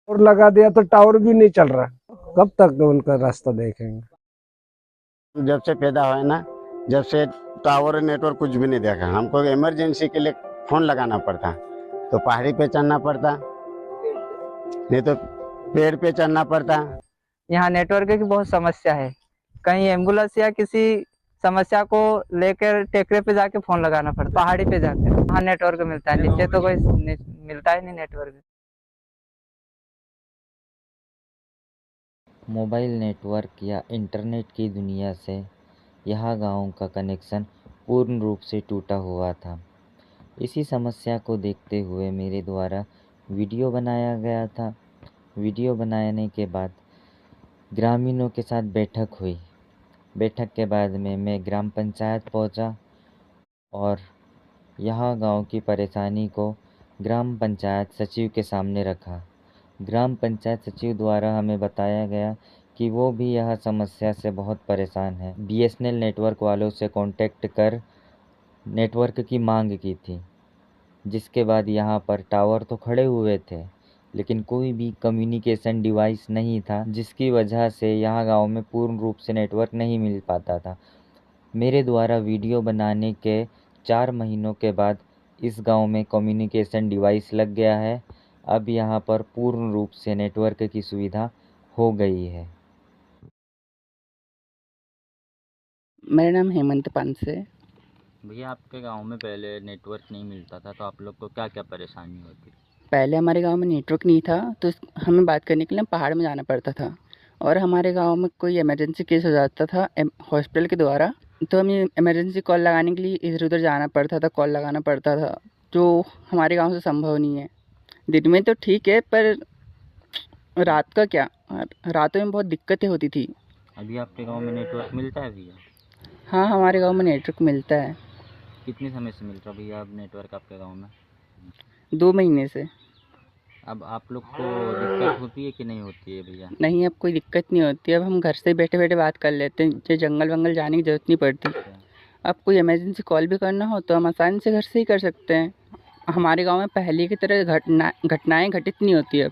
और लगा दिया तो टावर भी नहीं चल रहा, कब तक उनका रास्ता देखेंगे। जब से पैदा हुआ है ना, जब से टावर और नेटवर्क कुछ भी नहीं देखा। हमको इमरजेंसी के लिए फोन लगाना पड़ता, तो पहाड़ी पे चढ़ना पड़ता, नहीं तो पेड़ पे चढ़ना पड़ता। यहाँ नेटवर्क की बहुत समस्या है। कहीं एम्बुलेंस या किसी समस्या को लेकर टेकरे पे जाके फोन लगाना पड़ता, पहाड़ी पे जाकर वहाँ नेटवर्क मिलता है, नीचे तो कोई मिलता ही नहीं नेटवर्क। मोबाइल नेटवर्क या इंटरनेट की दुनिया से यह गांव का कनेक्शन पूर्ण रूप से टूटा हुआ था। इसी समस्या को देखते हुए मेरे द्वारा वीडियो बनाया गया था। वीडियो बनाने के बाद ग्रामीणों के साथ बैठक हुई। बैठक के बाद में मैं ग्राम पंचायत पहुंचा और यह गांव की परेशानी को ग्राम पंचायत सचिव के सामने रखा। ग्राम पंचायत सचिव द्वारा हमें बताया गया कि वो भी यह समस्या से बहुत परेशान है। बीएसएनएल नेटवर्क वालों से कांटेक्ट कर नेटवर्क की मांग की थी, जिसके बाद यहाँ पर टावर तो खड़े हुए थे, लेकिन कोई भी कम्युनिकेशन डिवाइस नहीं था, जिसकी वजह से यहाँ गांव में पूर्ण रूप से नेटवर्क नहीं मिल पाता था। मेरे द्वारा वीडियो बनाने के 4 महीनों के बाद इस गांव में कम्युनिकेशन डिवाइस लग गया है। अब यहाँ पर पूर्ण रूप से नेटवर्क की सुविधा हो गई है। मेरा नाम हेमंत पंत है। भैया, आपके गांव में पहले नेटवर्क नहीं मिलता था, तो आप लोग को क्या क्या परेशानी होती? पहले हमारे गांव में नेटवर्क नहीं था, तो हमें बात करने के लिए पहाड़ में जाना पड़ता था। और हमारे गांव में कोई इमरजेंसी केस हो जाता था हॉस्पिटल के द्वारा, तो हमें इमरजेंसी कॉल लगाने के लिए इधर उधर जाना पड़ता था, कॉल लगाना पड़ता था, जो हमारे गांव से संभव नहीं है। दिन में तो ठीक है, पर रात का क्या, रातों में बहुत दिक्कतें होती थी। अभी आपके गांव में नेटवर्क मिलता है भैया? हाँ, हमारे गाँव में नेटवर्क मिलता है। कितने समय से मिल रहा भैया अब नेटवर्क आपके गांव में? 2 महीने से। अब आप लोग को दिक्कत होती है कि नहीं होती है भैया? नहीं, अब कोई दिक्कत नहीं होती। अब हम घर से बैठे बैठे बात कर लेते हैं, जो जंगल वंगल जाने की ज़रूरत नहीं पड़ती। अब कोई इमरजेंसी कॉल भी करना हो तो हम आसानी से घर से ही कर सकते हैं। हमारे गांव में पहले की तरह घटनाएं घटित नहीं होती। अब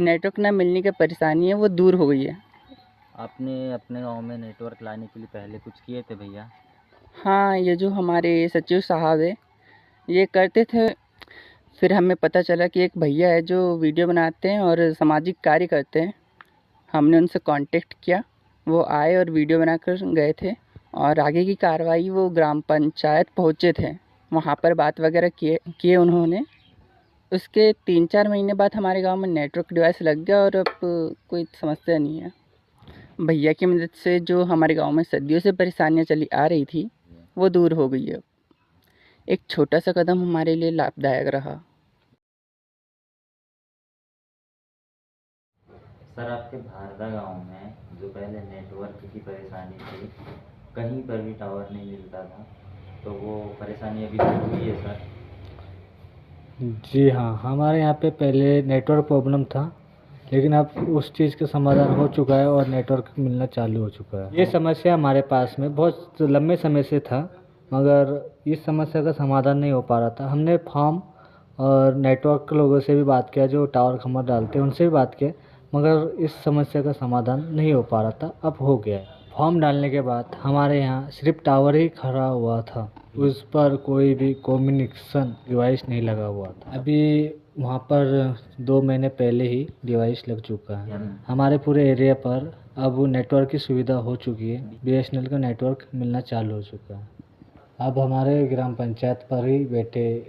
नेटवर्क ना मिलने की परेशानी है, वो दूर हो गई है। आपने अपने गांव में नेटवर्क लाने के लिए पहले कुछ किए थे भैया? हाँ, ये जो हमारे सचिव साहब है, ये करते थे। फिर हमें पता चला कि एक भैया है जो वीडियो बनाते हैं और सामाजिक कार्य करते हैं। हमने उनसे कांटेक्ट किया, वो आए और वीडियो बनाकर गए थे, और आगे की कार्रवाई वो ग्राम पंचायत पहुँचे थे, वहाँ पर बात वगैरह किए उन्होंने। उसके 3-4 महीने बाद हमारे गांव में नेटवर्क डिवाइस लग गया और अब कोई समस्या नहीं है। भैया की मदद से जो हमारे गांव में सदियों से परेशानियां चली आ रही थी, वो दूर हो गई है। एक छोटा सा कदम हमारे लिए लाभदायक रहा। सर, आपके भारदा गांव में जो पहले नेटवर्क की परेशानी थी, कहीं पर भी टावर नहीं मिलता था, तो वो परेशानी अभी दूर हुई है सर? जी हाँ, हमारे यहाँ पे पहले नेटवर्क प्रॉब्लम था, लेकिन अब उस चीज़ का समाधान हो चुका है और नेटवर्क मिलना चालू हो चुका है। ये समस्या हमारे पास में बहुत लंबे समय से था, मगर इस समस्या का समाधान नहीं हो पा रहा था। हमने फॉर्म और नेटवर्क के लोगों से भी बात किया, जो टावर खंभा डालते हैं, उनसे भी बात किया, मगर इस समस्या का समाधान नहीं हो पा रहा था। अब हो गया है। फॉर्म डालने के बाद हमारे यहाँ सिर्फ टावर ही खड़ा हुआ था, उस पर कोई भी कम्युनिकेशन डिवाइस नहीं लगा हुआ था। अभी वहाँ पर 2 महीने पहले ही डिवाइस लग चुका है। हमारे पूरे एरिया पर अब नेटवर्क की सुविधा हो चुकी है, बीएसएनएल का नेटवर्क मिलना चालू हो चुका है। अब हमारे ग्राम पंचायत पर ही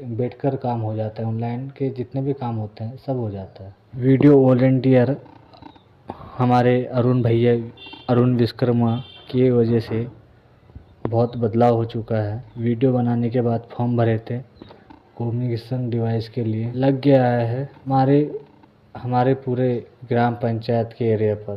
बैठकर काम हो जाता है। ऑनलाइन के जितने भी काम होते हैं सब हो जाता है। वीडियो वॉलंटियर हमारे अरुण विश्वकर्मा की वजह से बहुत बदलाव हो चुका है। वीडियो बनाने के बाद फॉर्म भरे थे, कम्युनिकेशन डिवाइस के लिए लग गया है हमारे पूरे ग्राम पंचायत के एरिया पर।